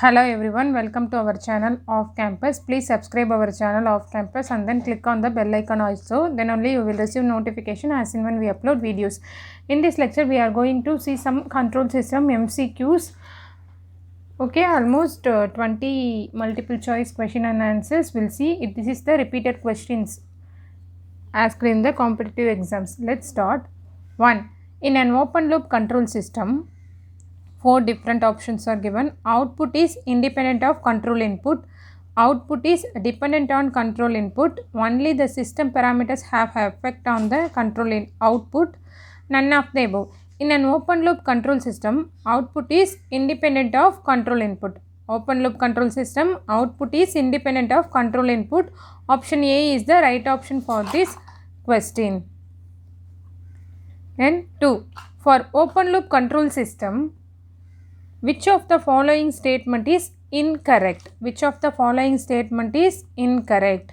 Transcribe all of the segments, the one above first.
Hello everyone, welcome to our channel Off Campus. Please subscribe our channel Off Campus and then click on the bell icon also. Then only you will receive notification as and when we upload videos. In this lecture, we are going to see some control system MCQs. Okay, almost 20 multiple choice question and answers. We'll see. This is the repeated questions asked in the competitive exams. Let's start. 1. In an open loop control system, 4 different options are given. Output is independent of control input. Output is dependent on control input. Only the system parameters have effect on the control output. None of the above. In an open loop control system, output is independent of control input. Open loop control system, output is independent of control input. Option A is the right option for this question. Then 2. For open loop control system, which of the following statement is incorrect? Which of the following statement is incorrect?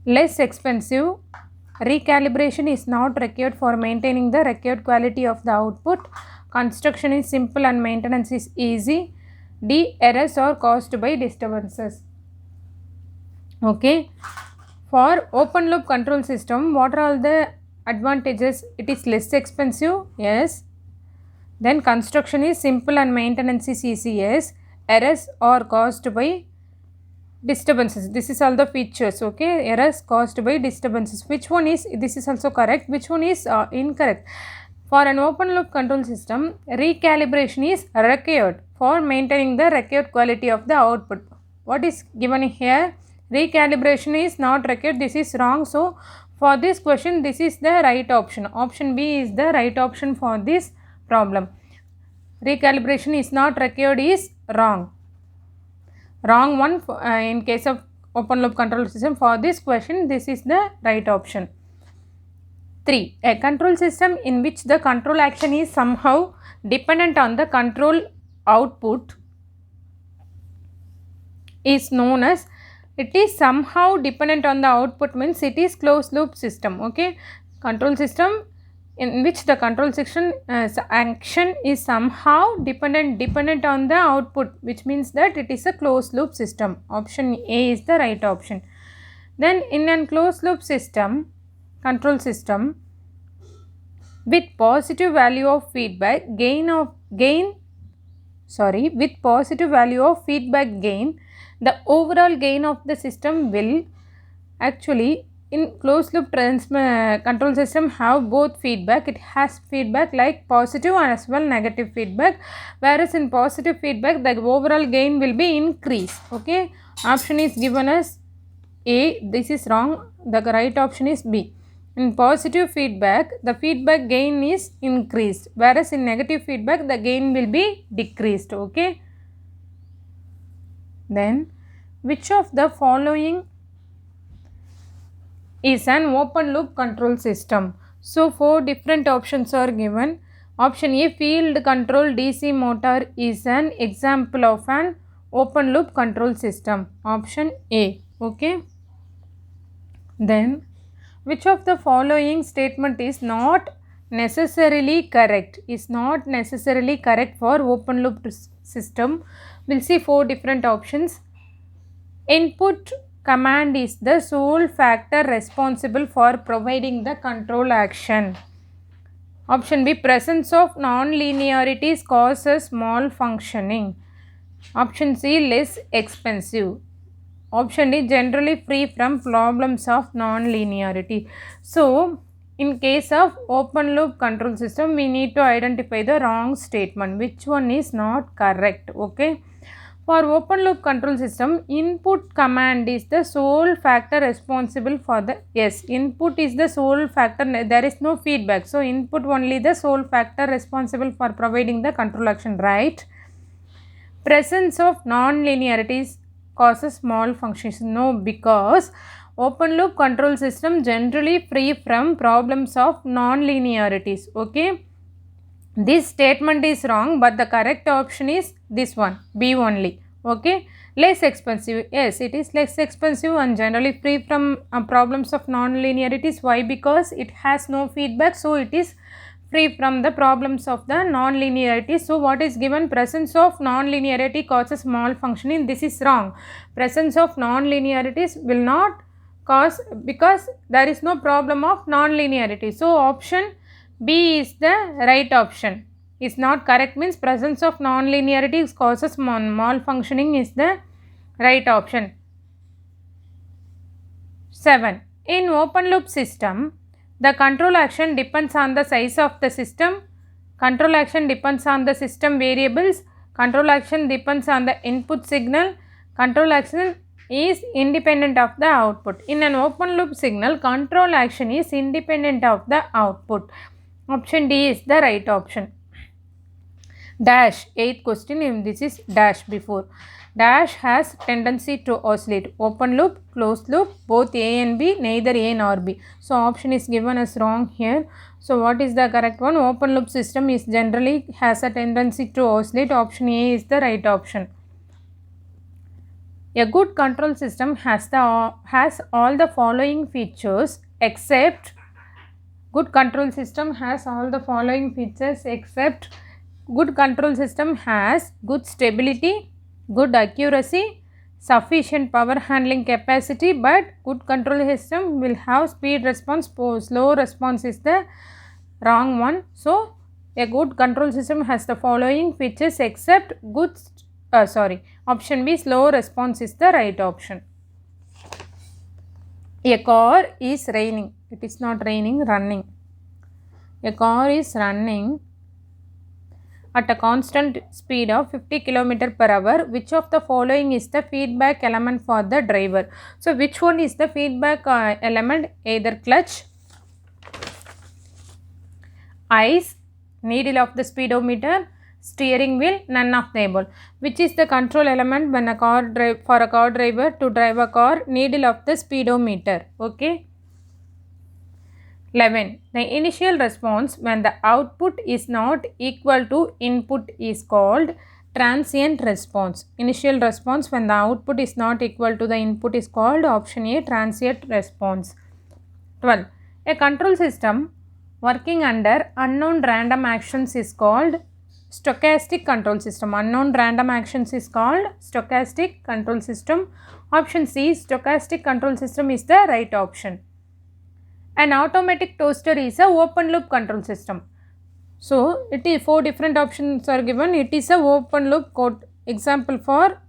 Less expensive. Recalibration is not required for maintaining the required quality of the output. Construction is simple and maintenance is easy. D. Errors are caused by disturbances. Okay. For open loop control system, what are all the advantages? It is less expensive. Yes. Then construction is simple and maintenance is easy. Yes. Errors are caused by disturbances. This is all the features. Okay. Errors caused by disturbances. Which one is, this is also correct. Which one is incorrect? For an open loop control system, recalibration is required for maintaining the required quality of the output. What is given here? Recalibration is not required. This is wrong. So, for this question, this is the right option. Option B is the right option for this problem. Recalibration is not required is wrong. Wrong one in case of open loop control system. For this question, this is the right option. 3. A control system in which the control action is somehow dependent on the control output is known as, it is somehow dependent on the output means it is closed loop system. Okay, control system in which the control section action is somehow dependent on the output, which means that it is a closed loop system. Option A is the right option. Then in a closed loop system, control system with positive value of feedback with positive value of feedback gain, the overall gain of the system will actually in closed loop control system have both feedback. It has feedback like positive and as well negative feedback, whereas in positive feedback the overall gain will be increased. Okay, option is given as A. This is wrong. The right option is B. In positive feedback, the feedback gain is increased, whereas in negative feedback, the gain will be decreased. Okay. Then, which of the following is an open loop control system? So, 4 different options are given. Option A, field control DC motor is an example of an open loop control system. Option A. Okay. Then, which of the following statement is not necessarily correct? Is not necessarily correct for open loop system. We'll see 4 different options. Input command is the sole factor responsible for providing the control action. Option B, presence of non-linearities causes malfunctioning. Option C, less expensive. Option D, generally free from problems of non-linearity. So, in case of open loop control system, we need to identify the wrong statement. Which one is not correct? Okay. For open loop control system, input command is the sole factor responsible for the, yes, input is the sole factor, there is no feedback. So, input only the sole factor responsible for providing the control action, right? Presence of non-linearities causes malfunctions. No, because open loop control system generally free from problems of non-linearities. Okay, this statement is wrong, but the correct option is this one, B only. Okay, less expensive. Yes, it is less expensive and generally free from problems of non-linearities. Why? Because it has no feedback, so it is free from the problems of the non-linearity. So what is given? Presence of non-linearity causes malfunctioning. This is wrong. Presence of non-linearities will not cause, because there is no problem of non-linearity. So option B is the right option. Is not correct means presence of non-linearity causes malfunctioning is the right option. 7. In open loop system, the control action depends on the size of the system. Control action depends on the system variables. Control action depends on the input signal. Control action is independent of the output. In an open loop signal, control action is independent of the output. Option D is the right option. Dash, 8th question, this is dash before. Dash has tendency to oscillate. Open loop, closed loop, both A and B, neither A nor B. So option is given as wrong here. So what is the correct one? Open loop system is generally has a tendency to oscillate. Option A is the right option. A good control system has all the following features except good control system has all the following features except good control system has good stability, good accuracy, sufficient power handling capacity, but good control system will have speed response. Slow response is the wrong one. So a good control system has the following features except good option B, slow response is the right option. A car is raining. It is not raining, running. A car is running at a constant speed of 50 km per hour. Which of the following is the feedback element for the driver? So which one is the feedback element? Either clutch, eyes, needle of the speedometer, steering wheel, none of the above. Which is the control element when for a car driver to drive a car? Needle of the speedometer. Okay. 11. The initial response when the output is not equal to input is called transient response. Initial response when the output is not equal to the input is called option A, transient response. 12. A control system working under unknown random actions is called stochastic control system. Unknown random actions is called stochastic control system. Option C, stochastic control system is the right option. An automatic toaster is a open loop control system. So it is 4 different options are given. It is a open loop code. Example for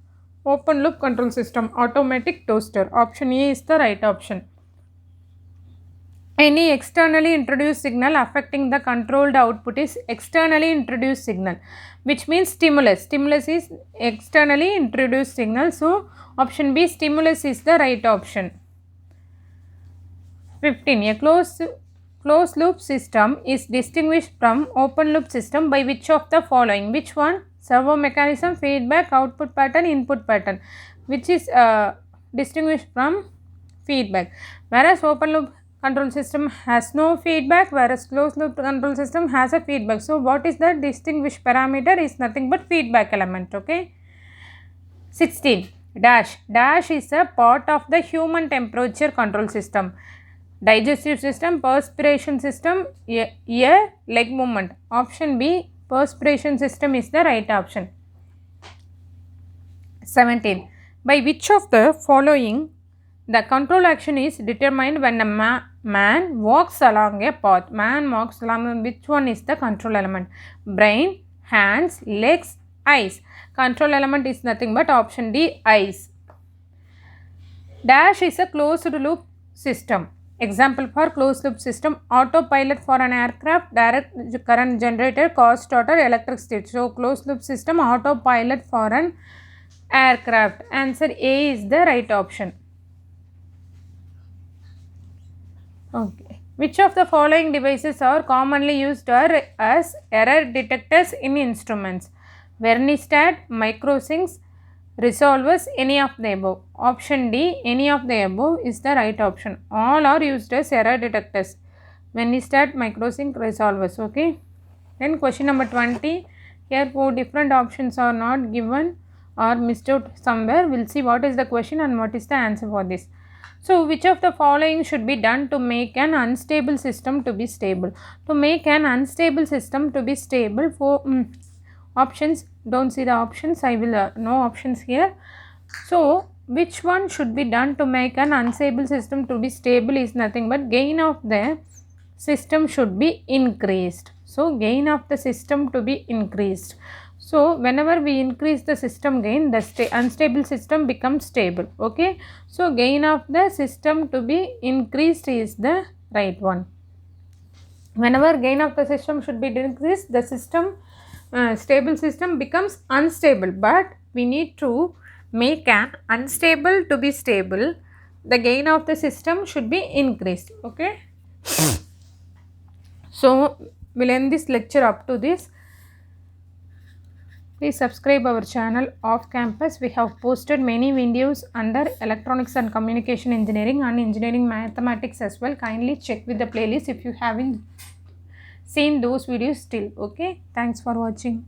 open loop control system, automatic toaster. Option A is the right option. Any externally introduced signal affecting the controlled output is externally introduced signal, which means stimulus. Stimulus is externally introduced signal. So option B, stimulus is the right option. 15. A closed loop system is distinguished from open loop system by which of the following? Which one? Servo mechanism, feedback, output pattern, input pattern. Which is distinguished from feedback? Whereas open loop control system has no feedback, whereas closed loop control system has a feedback. So what is the distinguished parameter? Is nothing but feedback element. Okay. 16. Dash. Dash is a part of the human temperature control system. Digestive system, perspiration system, ear, leg movement. Option B, perspiration system is the right option. 17. By which of the following the control action is determined when a man walks along a path? Man walks along, which one is the control element? Brain, hands, legs, eyes. Control element is nothing but option D, eyes. Dash is a closed loop system. Example for closed loop system, autopilot for an aircraft, direct current generator, car starter, electric switch. So closed loop system, autopilot for an aircraft. Answer A is the right option. Okay. Which of the following devices are commonly used as error detectors in instruments? Vernistat, microsinks, resolvers, any of the above. Option D, any of the above is the right option. All are used as error detectors. Vernistat, microsync, resolvers. Okay. Then question number 20. Here 4 different options are not given or missed out somewhere. We'll see what is the question and what is the answer for this. So which of the following should be done to make an unstable system to be stable? To make an unstable system to be stable, for options, don't see the options, I will no options here. So which one should be done to make an unstable system to be stable is nothing but gain of the system should be increased. So gain of the system to be increased. So whenever we increase the system gain, the unstable system becomes stable. Okay. So gain of the system to be increased is the right one. Whenever gain of the system should be decreased, the system stable system becomes unstable. But we need to make an unstable to be stable. The gain of the system should be increased. Okay. So we'll end this lecture up to this. Please subscribe our channel Off Campus. We have posted many videos under electronics and communication engineering and engineering mathematics as well. Kindly check with the playlist if you haven't seen those videos still. Okay. Thanks for watching.